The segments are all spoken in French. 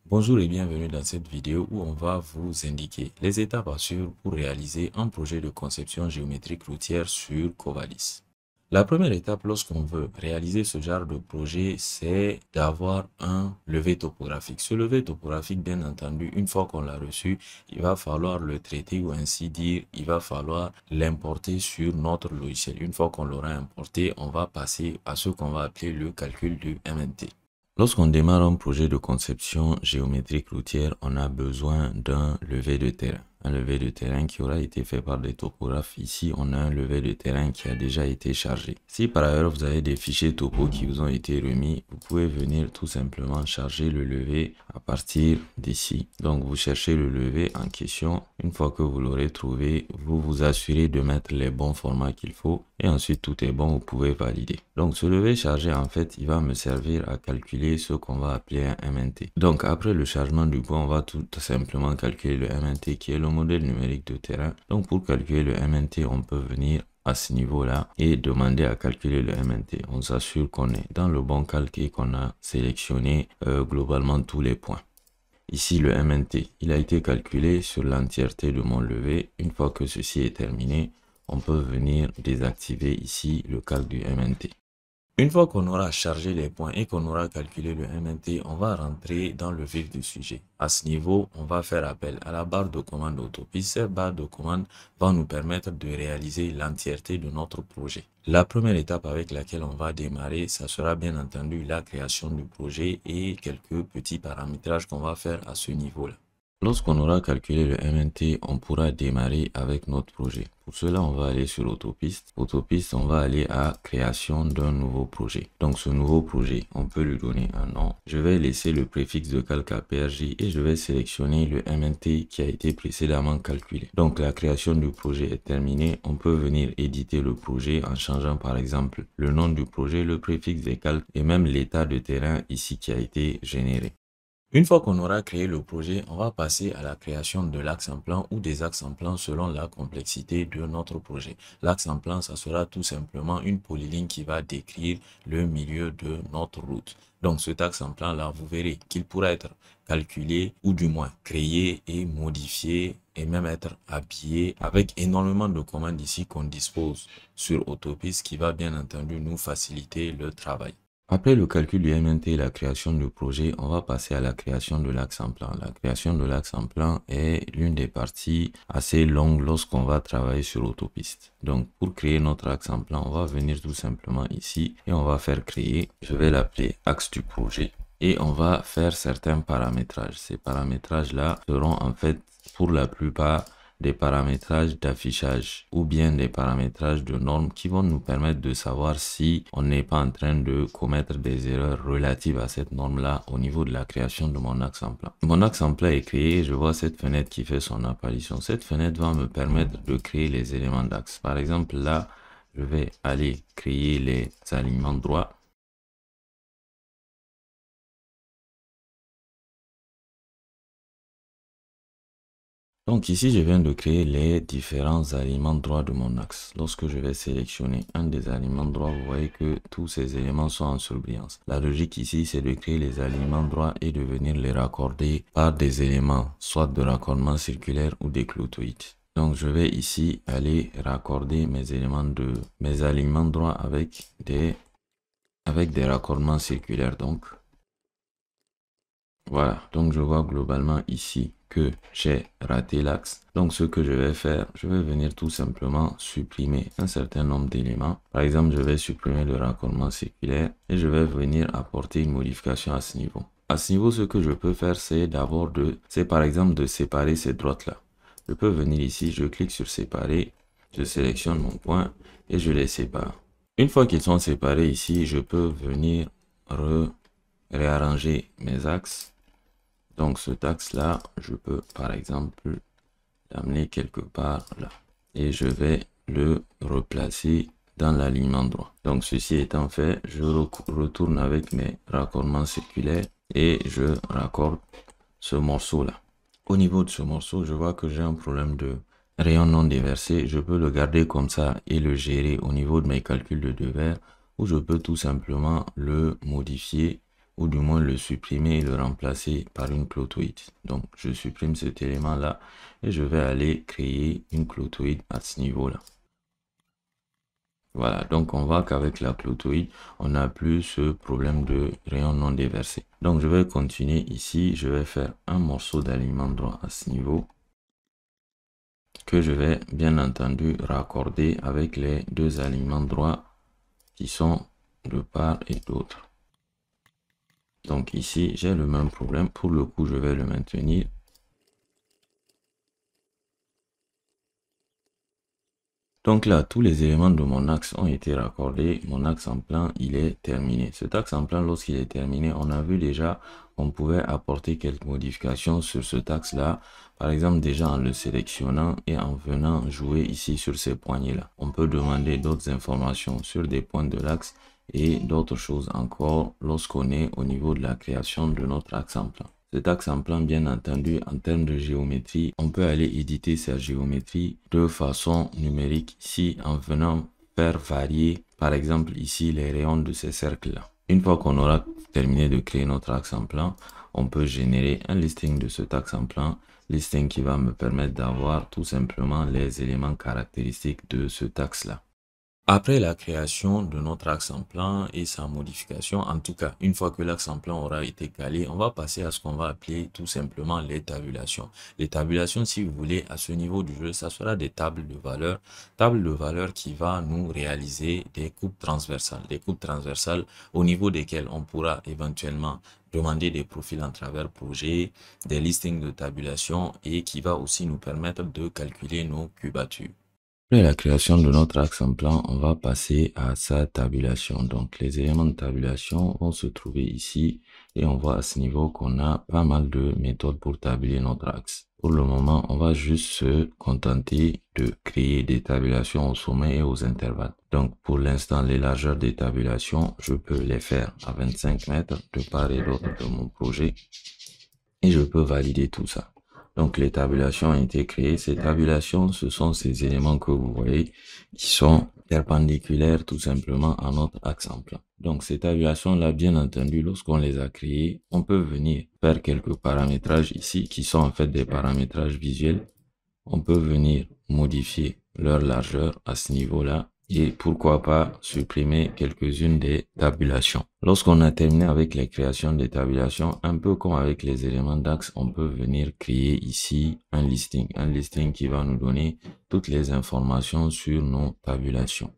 Bonjour et bienvenue dans cette vidéo où on va vous indiquer les étapes à suivre pour réaliser un projet de conception géométrique routière sur Covalis. La première étape lorsqu'on veut réaliser ce genre de projet, c'est d'avoir un levé topographique. Ce levé topographique, bien entendu, une fois qu'on l'a reçu, il va falloir le traiter ou ainsi dire, il va falloir l'importer sur notre logiciel. Une fois qu'on l'aura importé, on va passer à ce qu'on va appeler le calcul du MNT. Lorsqu'on démarre un projet de conception géométrique routière, on a besoin d'un levé de terrain. Un levé de terrain qui aura été fait par des topographes. Ici, on a un levé de terrain qui a déjà été chargé. Si par ailleurs vous avez des fichiers topo qui vous ont été remis, vous pouvez venir tout simplement charger le levé à partir d'ici. Donc vous cherchez le levé en question. Une fois que vous l'aurez trouvé, vous vous assurez de mettre les bons formats qu'il faut. Et ensuite tout est bon, vous pouvez valider. Donc ce levé chargé, en fait, il va me servir à calculer ce qu'on va appeler un MNT. Donc après le chargement du point, on va tout simplement calculer le MNT qui est le modèle numérique de terrain. Donc pour calculer le MNT, on peut venir à ce niveau-là et demander à calculer le MNT. On s'assure qu'on est dans le bon calque et qu'on a sélectionné globalement tous les points. Ici, le MNT, il a été calculé sur l'entièreté de mon levé. Une fois que ceci est terminé, on peut venir désactiver ici le calque du MNT. Une fois qu'on aura chargé les points et qu'on aura calculé le MNT, on va rentrer dans le vif du sujet. À ce niveau, on va faire appel à la barre de commande Autopiste. Cette barre de commande va nous permettre de réaliser l'entièreté de notre projet. La première étape avec laquelle on va démarrer, ça sera bien entendu la création du projet et quelques petits paramétrages qu'on va faire à ce niveau-là. Lorsqu'on aura calculé le MNT, on pourra démarrer avec notre projet. Pour cela, on va aller sur Autopiste. Autopiste, on va aller à création d'un nouveau projet. Donc, ce nouveau projet, on peut lui donner un nom. Je vais laisser le préfixe de calque à PRJ et je vais sélectionner le MNT qui a été précédemment calculé. Donc, la création du projet est terminée. On peut venir éditer le projet en changeant par exemple le nom du projet, le préfixe des calques et même l'état de terrain ici qui a été généré. Une fois qu'on aura créé le projet, on va passer à la création de l'axe en plan ou des axes en plan selon la complexité de notre projet. L'axe en plan, ça sera tout simplement une polyligne qui va décrire le milieu de notre route. Donc cet axe en plan là, vous verrez qu'il pourra être calculé ou du moins créé et modifié et même être habillé avec énormément de commandes ici qu'on dispose sur Autopiste qui va bien entendu nous faciliter le travail. Après le calcul du MNT et la création du projet, on va passer à la création de l'axe en plan. La création de l'axe en plan est l'une des parties assez longues lorsqu'on va travailler sur Autopiste. Donc, pour créer notre axe en plan, on va venir tout simplement ici et on va faire créer. Je vais l'appeler axe du projet et on va faire certains paramétrages. Ces paramétrages-là seront en fait pour la plupart des paramétrages d'affichage ou bien des paramétrages de normes qui vont nous permettre de savoir si on n'est pas en train de commettre des erreurs relatives à cette norme-là au niveau de la création de mon axe en plan. Mon axe en plan est créé, je vois cette fenêtre qui fait son apparition. Cette fenêtre va me permettre de créer les éléments d'axe. Par exemple, là, je vais aller créer les alignements droits. Donc ici, je viens de créer les différents alignements droits de mon axe. Lorsque je vais sélectionner un des alignements droits, vous voyez que tous ces éléments sont en surbrillance. La logique ici, c'est de créer les alignements droits et de venir les raccorder par des éléments, soit de raccordement circulaire ou des cloutoïdes. Donc je vais ici aller raccorder mes alignements droits avec des raccordements circulaires. Donc voilà, donc je vois globalement ici que j'ai raté l'axe. Donc ce que je vais faire, je vais venir tout simplement supprimer un certain nombre d'éléments. Par exemple, je vais supprimer le raccordement circulaire et je vais venir apporter une modification à ce niveau. À ce niveau, ce que je peux faire, c'est par exemple de séparer ces droites-là. Je peux venir ici, je clique sur séparer, je sélectionne mon point et je les sépare. Une fois qu'ils sont séparés ici, je peux venir réarranger mes axes. Donc cet axe-là, je peux par exemple l'amener quelque part là. Et je vais le replacer dans l'alignement droit. Donc ceci étant fait, je retourne avec mes raccordements circulaires et je raccorde ce morceau-là. Au niveau de ce morceau, je vois que j'ai un problème de rayon non déversé. Je peux le garder comme ça et le gérer au niveau de mes calculs de devers ou je peux tout simplement le modifier ou du moins le supprimer et le remplacer par une clotoïde. Donc, je supprime cet élément-là et je vais aller créer une clotoïde à ce niveau-là. Voilà, donc on voit qu'avec la clotoïde, on n'a plus ce problème de rayon non déversé. Donc, je vais continuer ici. Je vais faire un morceau d'alignement droit à ce niveau que je vais bien entendu raccorder avec les deux alignements droits qui sont de part et d'autre. Donc ici, j'ai le même problème. Pour le coup, je vais le maintenir. Donc là, tous les éléments de mon axe ont été raccordés. Mon axe en plan, il est terminé. Cet axe en plan, lorsqu'il est terminé, on a vu déjà qu'on pouvait apporter quelques modifications sur cet axe-là. Par exemple, déjà en le sélectionnant et en venant jouer ici sur ces poignées-là. On peut demander d'autres informations sur des points de l'axe et d'autres choses encore lorsqu'on est au niveau de la création de notre axe en plan. Cet axe en plan, bien entendu, en termes de géométrie, on peut aller éditer sa géométrie de façon numérique ici en venant faire varier, par exemple ici, les rayons de ces cercles-là. Une fois qu'on aura terminé de créer notre axe en plan, on peut générer un listing de cet axe en plan, listing qui va me permettre d'avoir tout simplement les éléments caractéristiques de cet axe-là. Après la création de notre axe en plan et sa modification, en tout cas, une fois que l'axe en plan aura été calé, on va passer à ce qu'on va appeler tout simplement les tabulations. Les tabulations, si vous voulez, à ce niveau du jeu, ça sera des tables de valeurs qui va nous réaliser des coupes transversales au niveau desquelles on pourra éventuellement demander des profils en travers projet, des listings de tabulation et qui va aussi nous permettre de calculer nos cubatures. Après la création de notre axe en plan, on va passer à sa tabulation. Donc, les éléments de tabulation vont se trouver ici et on voit à ce niveau qu'on a pas mal de méthodes pour tabuler notre axe. Pour le moment, on va juste se contenter de créer des tabulations au sommet et aux intervalles. Donc, pour l'instant, les largeurs des tabulations, je peux les faire à 25 mètres de part et d'autre de mon projet et je peux valider tout ça. Donc, les tabulations ont été créées. Ces tabulations, ce sont ces éléments que vous voyez qui sont perpendiculaires tout simplement à notre axe en plan. Donc, ces tabulations-là, bien entendu, lorsqu'on les a créées, on peut venir faire quelques paramétrages ici qui sont en fait des paramétrages visuels. On peut venir modifier leur largeur à ce niveau-là et pourquoi pas supprimer quelques-unes des tabulations. Lorsqu'on a terminé avec les créations des tabulations, un peu comme avec les éléments d'axe, on peut venir créer ici un listing qui va nous donner toutes les informations sur nos tabulations.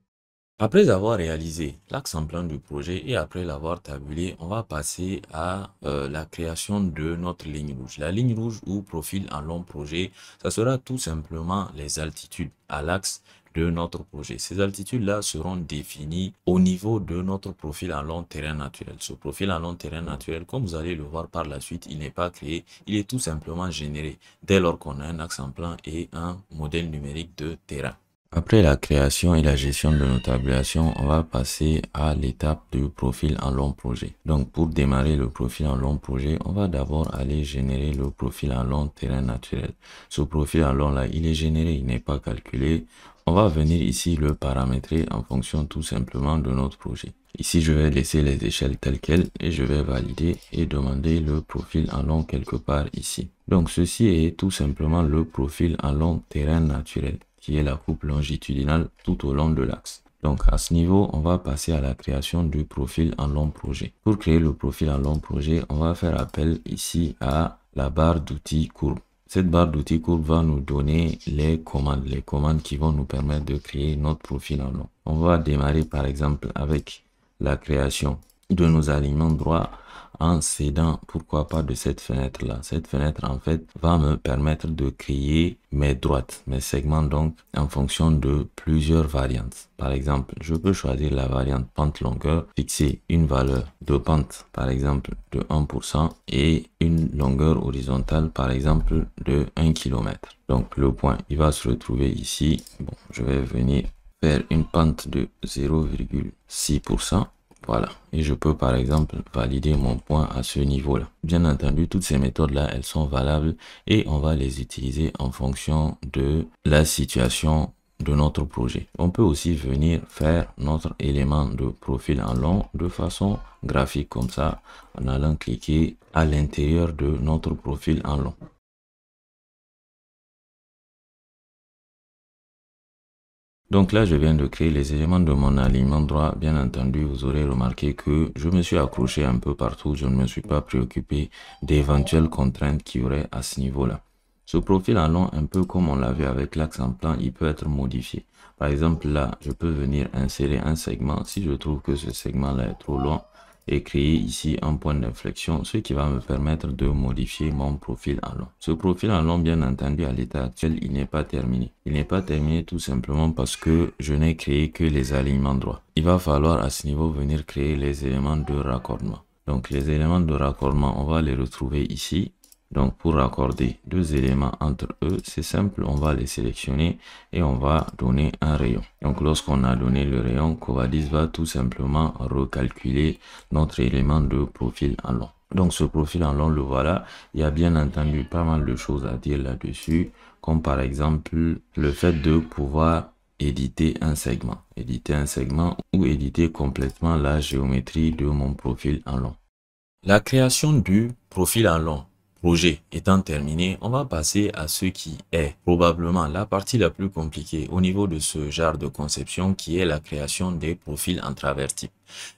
Après avoir réalisé l'axe en plan du projet et après l'avoir tabulé, on va passer à la création de notre ligne rouge. La ligne rouge ou profil en long projet, ça sera tout simplement les altitudes à l'axe de notre projet. Ces altitudes-là seront définies au niveau de notre profil en long terrain naturel. Ce profil en long terrain naturel, comme vous allez le voir par la suite, il n'est pas créé, il est tout simplement généré dès lors qu'on a un axe en plan et un modèle numérique de terrain. Après la création et la gestion de nos tabulations, on va passer à l'étape du profil en long projet. Donc, pour démarrer le profil en long projet, on va d'abord aller générer le profil en long terrain naturel. Ce profil en long là, il est généré, il n'est pas calculé. On va venir ici le paramétrer en fonction tout simplement de notre projet. Ici, je vais laisser les échelles telles quelles et je vais valider et demander le profil en long quelque part ici. Donc, ceci est tout simplement le profil en long terrain naturel, qui est la coupe longitudinale tout au long de l'axe. Donc à ce niveau, on va passer à la création du profil en long projet. Pour créer le profil en long projet, on va faire appel ici à la barre d'outils courbe. Cette barre d'outils courbe va nous donner les commandes qui vont nous permettre de créer notre profil en long. On va démarrer par exemple avec la création de nos alignements droits en s'aidant, pourquoi pas, de cette fenêtre-là. Cette fenêtre, en fait, va me permettre de créer mes droites, mes segments, donc, en fonction de plusieurs variantes. Par exemple, je peux choisir la variante pente-longueur, fixer une valeur de pente, par exemple, de 1% et une longueur horizontale, par exemple, de 1 km. Donc, le point, il va se retrouver ici. Bon, je vais venir faire une pente de 0,6%. Voilà, et je peux par exemple valider mon point à ce niveau-là. Bien entendu, toutes ces méthodes-là, elles sont valables et on va les utiliser en fonction de la situation de notre projet. On peut aussi venir faire notre élément de profil en long de façon graphique comme ça, en allant cliquer à l'intérieur de notre profil en long. Donc là, je viens de créer les éléments de mon alignement droit. Bien entendu, vous aurez remarqué que je me suis accroché un peu partout. Je ne me suis pas préoccupé d'éventuelles contraintes qu'il y aurait à ce niveau-là. Ce profil en long, un peu comme on l'a vu avec l'axe en plan, il peut être modifié. Par exemple, là, je peux venir insérer un segment. Si je trouve que ce segment-là est trop long, et créer ici un point d'inflexion, ce qui va me permettre de modifier mon profil en long. Ce profil en long, bien entendu, à l'état actuel, il n'est pas terminé. Il n'est pas terminé tout simplement parce que je n'ai créé que les alignements droits. Il va falloir à ce niveau venir créer les éléments de raccordement. Donc les éléments de raccordement, on va les retrouver ici. Donc pour raccorder deux éléments entre eux, c'est simple, on va les sélectionner et on va donner un rayon. Donc lorsqu'on a donné le rayon, Covadis va tout simplement recalculer notre élément de profil en long. Donc ce profil en long, le voilà. Il y a bien entendu pas mal de choses à dire là-dessus, comme par exemple le fait de pouvoir éditer un segment ou éditer complètement la géométrie de mon profil en long. La création du profil en long projet étant terminé, on va passer à ce qui est probablement la partie la plus compliquée au niveau de ce genre de conception, qui est la création des profils en travers type.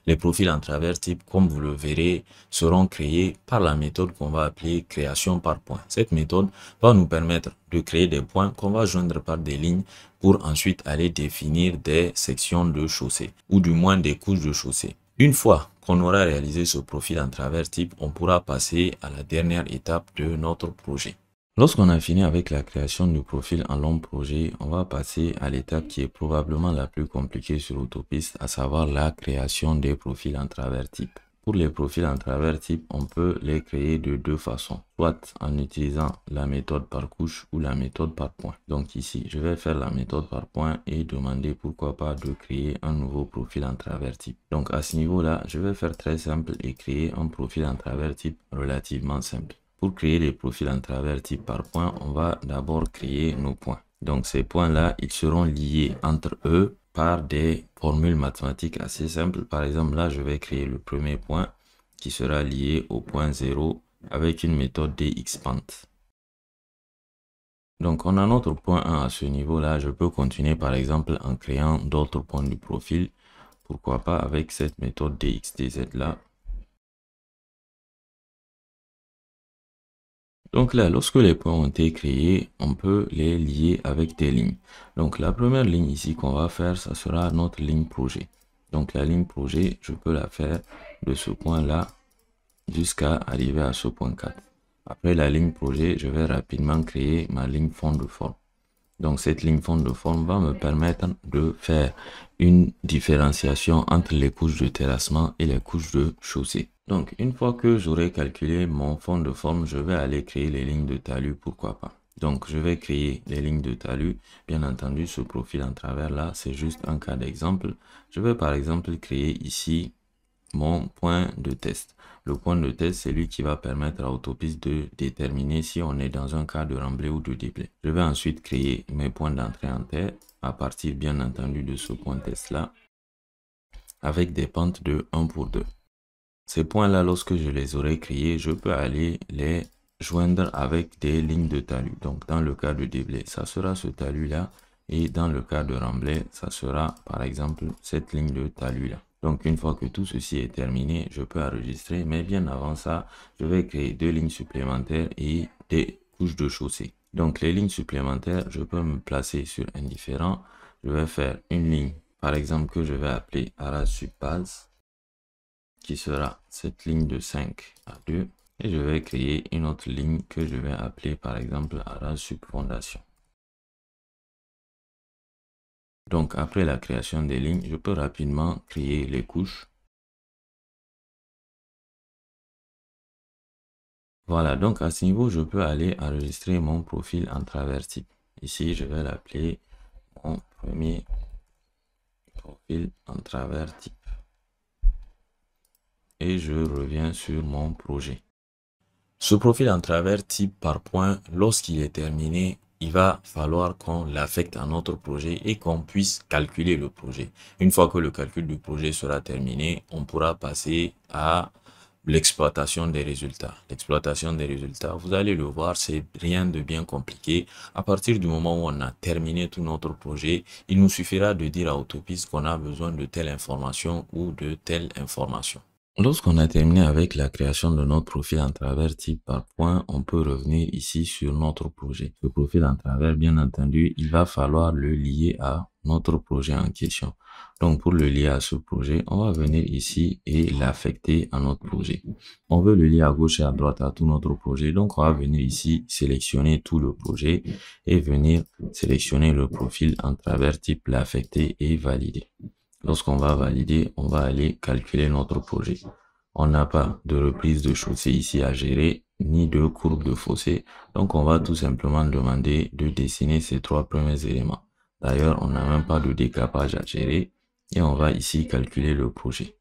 Les profils en travers type, comme vous le verrez, seront créés par la méthode qu'on va appeler création par points. Cette méthode va nous permettre de créer des points qu'on va joindre par des lignes pour ensuite aller définir des sections de chaussée ou du moins des couches de chaussée. Une fois qu'on aura réalisé ce profil en travers type, on pourra passer à la dernière étape de notre projet. Lorsqu'on a fini avec la création du profil en long projet, on va passer à l'étape qui est probablement la plus compliquée sur Autopiste, à savoir la création des profils en travers type. Pour les profils en travers type, on peut les créer de deux façons, soit en utilisant la méthode par couche ou la méthode par point. Donc ici, je vais faire la méthode par point et demander pourquoi pas de créer un nouveau profil en travers type. Donc à ce niveau-là, je vais faire très simple et créer un profil en travers type relativement simple. Pour créer les profils en travers type par point, on va d'abord créer nos points. Donc ces points-là, ils seront liés entre eux par des formules mathématiques assez simples. Par exemple, là, je vais créer le premier point qui sera lié au point 0 avec une méthode dxpant. Donc, on a notre point 1 à ce niveau-là. Je peux continuer, par exemple, en créant d'autres points du profil. Pourquoi pas avec cette méthode dxdz-là. Donc là, lorsque les points ont été créés, on peut les lier avec des lignes. Donc la première ligne ici qu'on va faire, ça sera notre ligne projet. Donc la ligne projet, je peux la faire de ce point-là jusqu'à arriver à ce point 4. Après la ligne projet, je vais rapidement créer ma ligne fond de forme. Donc cette ligne fond de forme va me permettre de faire une différenciation entre les couches de terrassement et les couches de chaussée. Donc une fois que j'aurai calculé mon fond de forme, je vais aller créer les lignes de talus, pourquoi pas. Donc je vais créer les lignes de talus. Bien entendu, ce profil en travers là, c'est juste un cas d'exemple. Je vais par exemple créer ici mon point de test. Le point de test, c'est lui qui va permettre à Autopiste de déterminer si on est dans un cas de remblai ou de déblai. Je vais ensuite créer mes points d'entrée en terre à partir bien entendu de ce point test là avec des pentes de 1 pour 2. Ces points-là, lorsque je les aurai créés, je peux aller les joindre avec des lignes de talus. Donc, dans le cas de déblai, ça sera ce talus-là. Et dans le cas de remblai, ça sera, par exemple, cette ligne de talus-là. Donc, une fois que tout ceci est terminé, je peux enregistrer. Mais bien avant ça, je vais créer deux lignes supplémentaires et des couches de chaussée. Donc, les lignes supplémentaires, je peux me placer sur indifférent. Je vais faire une ligne, par exemple, que je vais appeler arras subbase, qui sera cette ligne de 5 à 2, et je vais créer une autre ligne que je vais appeler par exemple arras subfondation. Donc après la création des lignes, je peux rapidement créer les couches. Voilà, donc à ce niveau, je peux aller enregistrer mon profil en travers type. Ici, je vais l'appeler mon premier profil en travers type. Et je reviens sur mon projet. Ce profil en travers type par point, lorsqu'il est terminé, il va falloir qu'on l'affecte à notre projet et qu'on puisse calculer le projet. Une fois que le calcul du projet sera terminé, on pourra passer à l'exploitation des résultats. L'exploitation des résultats, vous allez le voir, c'est rien de bien compliqué. À partir du moment où on a terminé tout notre projet, il nous suffira de dire à Autopiste qu'on a besoin de telle information ou de telle information. Lorsqu'on a terminé avec la création de notre profil en travers type par point, on peut revenir ici sur notre projet. Ce profil en travers, bien entendu, il va falloir le lier à notre projet en question. Donc, pour le lier à ce projet, on va venir ici et l'affecter à notre projet. On veut le lier à gauche et à droite à tout notre projet. Donc, on va venir ici, sélectionner tout le projet et venir sélectionner le profil en travers type l'affecter et valider. Lorsqu'on va valider, on va aller calculer notre projet. On n'a pas de reprise de chaussée ici à gérer, ni de courbe de fossé. Donc, on va tout simplement demander de dessiner ces trois premiers éléments. D'ailleurs, on n'a même pas de décapage à gérer et on va ici calculer le projet.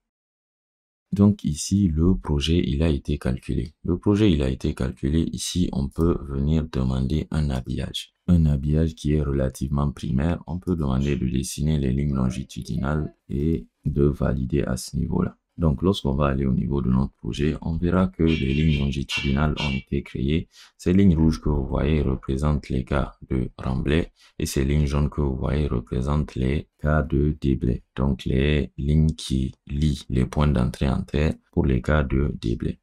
Donc ici, le projet, il a été calculé. Le projet, il a été calculé. Ici, on peut venir demander un habillage. Un habillage qui est relativement primaire. On peut demander de dessiner les lignes longitudinales et de valider à ce niveau-là. Donc, lorsqu'on va aller au niveau de notre projet, on verra que les lignes longitudinales ont été créées. Ces lignes rouges que vous voyez représentent les cas de remblai et ces lignes jaunes que vous voyez représentent les cas de déblai. Donc, les lignes qui lient les points d'entrée en terre pour les cas de déblai.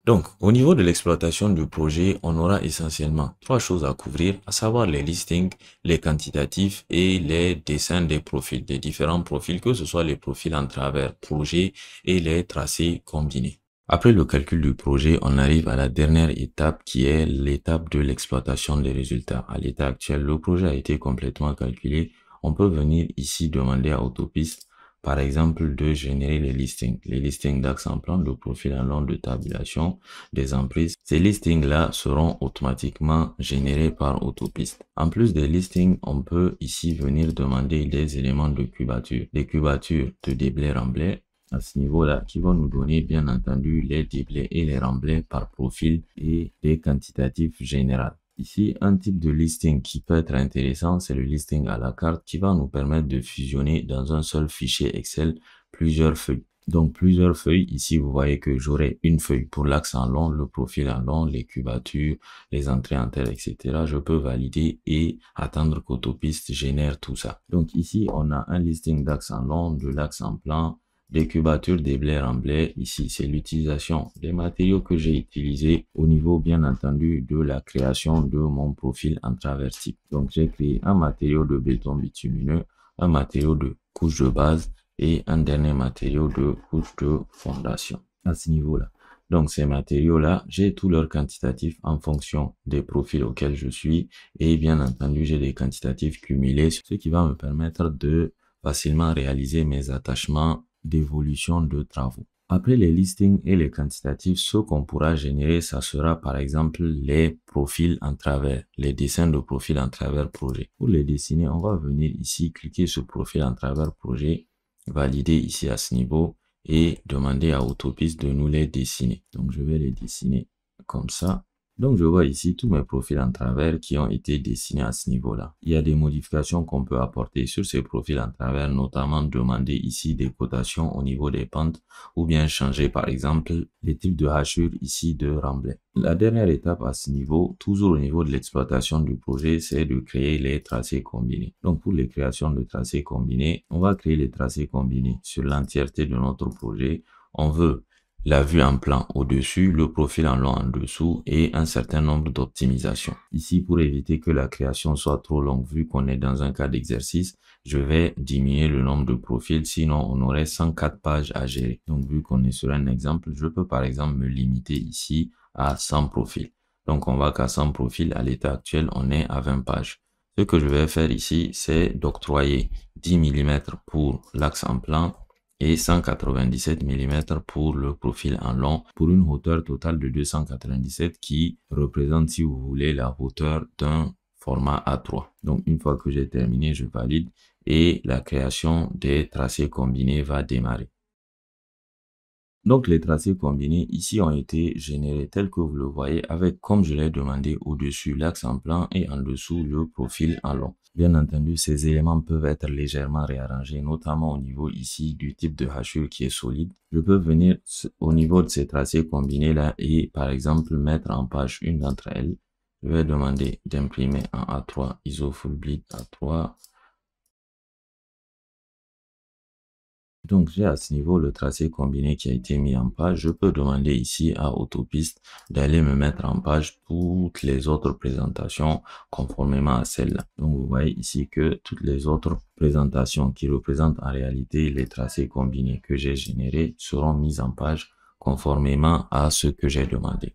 Donc, au niveau de l'exploitation du projet, on aura essentiellement trois choses à couvrir, à savoir les listings, les quantitatifs et les dessins des profils, des différents profils, que ce soit les profils en travers projet et les tracés combinés. Après le calcul du projet, on arrive à la dernière étape qui est l'étape de l'exploitation des résultats. À l'état actuel, le projet a été complètement calculé. On peut venir ici demander à Autopiste par exemple, de générer les listings d'axe en plan, le profil en long de tabulation des emprises. Ces listings-là seront automatiquement générés par Autopiste. En plus des listings, on peut ici venir demander des éléments de cubature, des cubatures de déblai remblai à ce niveau-là, qui vont nous donner bien entendu les déblais et les remblais par profil et des quantitatifs généraux. Ici, un type de listing qui peut être intéressant, c'est le listing à la carte qui va nous permettre de fusionner dans un seul fichier Excel plusieurs feuilles. Donc, plusieurs feuilles. Ici, vous voyez que j'aurai une feuille pour l'axe en long, le profil en long, les cubatures, les entrées en terre, etc. Je peux valider et attendre qu'Autopiste génère tout ça. Donc, ici, on a un listing d'axe en long, de l'axe en plan, des cubatures, des blés remblais. Ici, c'est l'utilisation des matériaux que j'ai utilisés au niveau, bien entendu, de la création de mon profil en travers type. Donc, j'ai créé un matériau de béton bitumineux, un matériau de couche de base et un dernier matériau de couche de fondation à ce niveau-là. Donc, ces matériaux-là, j'ai tous leurs quantitatifs en fonction des profils auxquels je suis et bien entendu, j'ai des quantitatifs cumulés, ce qui va me permettre de facilement réaliser mes attachements d'évolution de travaux. Après les listings et les quantitatifs, ce qu'on pourra générer, ça sera par exemple les profils en travers, les dessins de profil en travers projet. Pour les dessiner, on va venir ici, cliquer sur profil en travers projet, valider ici à ce niveau et demander à Autopiste de nous les dessiner. Donc, je vais les dessiner comme ça. Donc, je vois ici tous mes profils en travers qui ont été dessinés à ce niveau-là. Il y a des modifications qu'on peut apporter sur ces profils en travers, notamment demander ici des cotations au niveau des pentes ou bien changer par exemple les types de hachures ici de remblai. La dernière étape à ce niveau, toujours au niveau de l'exploitation du projet, c'est de créer les tracés combinés. Donc, pour les créations de tracés combinés, on va créer les tracés combinés sur l'entièreté de notre projet. On veut la vue en plan au-dessus, le profil en long en dessous et un certain nombre d'optimisations. Ici, pour éviter que la création soit trop longue, vu qu'on est dans un cas d'exercice, je vais diminuer le nombre de profils, sinon on aurait 104 pages à gérer. Donc, vu qu'on est sur un exemple, je peux par exemple me limiter ici à 100 profils. Donc, on va qu'à 100 profils, à l'état actuel, on est à 20 pages. Ce que je vais faire ici, c'est d'octroyer 10 mm pour l'axe en plan et 197 mm pour le profil en long pour une hauteur totale de 297 qui représente, si vous voulez, la hauteur d'un format A3. Donc, une fois que j'ai terminé, je valide et la création des tracés combinés va démarrer. Donc, les tracés combinés ici ont été générés tels que vous le voyez avec, comme je l'ai demandé, au-dessus l'axe en plan et en dessous le profil en long. Bien entendu, ces éléments peuvent être légèrement réarrangés, notamment au niveau ici du type de hachure qui est solide. Je peux venir au niveau de ces tracés combinés là et par exemple mettre en page une d'entre elles. Je vais demander d'imprimer en A3 ISO Full Bleed A3. Donc, j'ai à ce niveau le tracé combiné qui a été mis en page. Je peux demander ici à Autopiste d'aller me mettre en page toutes les autres présentations conformément à celle-là. Donc, vous voyez ici que toutes les autres présentations qui représentent en réalité les tracés combinés que j'ai générés seront mises en page conformément à ce que j'ai demandé.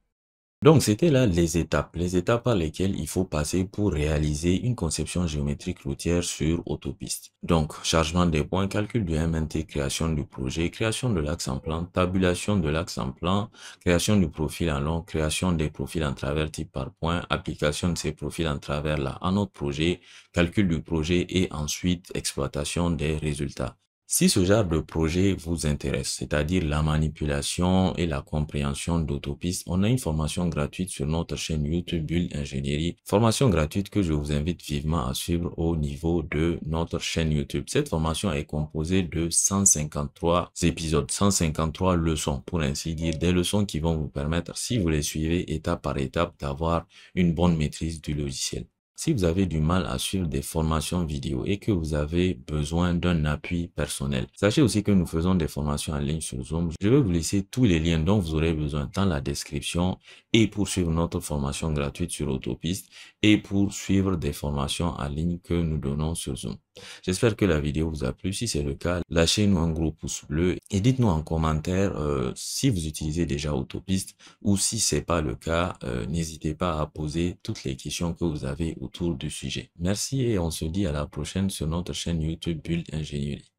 Donc, c'était là les étapes par lesquelles il faut passer pour réaliser une conception géométrique routière sur autopiste. Donc, chargement des points, calcul du MNT, création du projet, création de l'axe en plan, tabulation de l'axe en plan, création du profil en long, création des profils en travers type par point, application de ces profils en travers là à notre projet, calcul du projet et ensuite exploitation des résultats. Si ce genre de projet vous intéresse, c'est-à-dire la manipulation et la compréhension d'autopistes, on a une formation gratuite sur notre chaîne YouTube Bull Ingénierie. Formation gratuite que je vous invite vivement à suivre au niveau de notre chaîne YouTube. Cette formation est composée de 153 épisodes, 153 leçons, pour ainsi dire, des leçons qui vont vous permettre, si vous les suivez étape par étape, d'avoir une bonne maîtrise du logiciel. Si vous avez du mal à suivre des formations vidéo et que vous avez besoin d'un appui personnel, sachez aussi que nous faisons des formations en ligne sur Zoom. Je vais vous laisser tous les liens dont vous aurez besoin dans la description et pour suivre notre formation gratuite sur Autopiste et pour suivre des formations en ligne que nous donnons sur Zoom. J'espère que la vidéo vous a plu. Si c'est le cas, lâchez-nous un gros pouce bleu et dites-nous en commentaire si vous utilisez déjà Autopiste ou si c'est pas le cas, n'hésitez pas à poser toutes les questions que vous avez autour du sujet. Merci et on se dit à la prochaine sur notre chaîne YouTube Bull Ingénierie.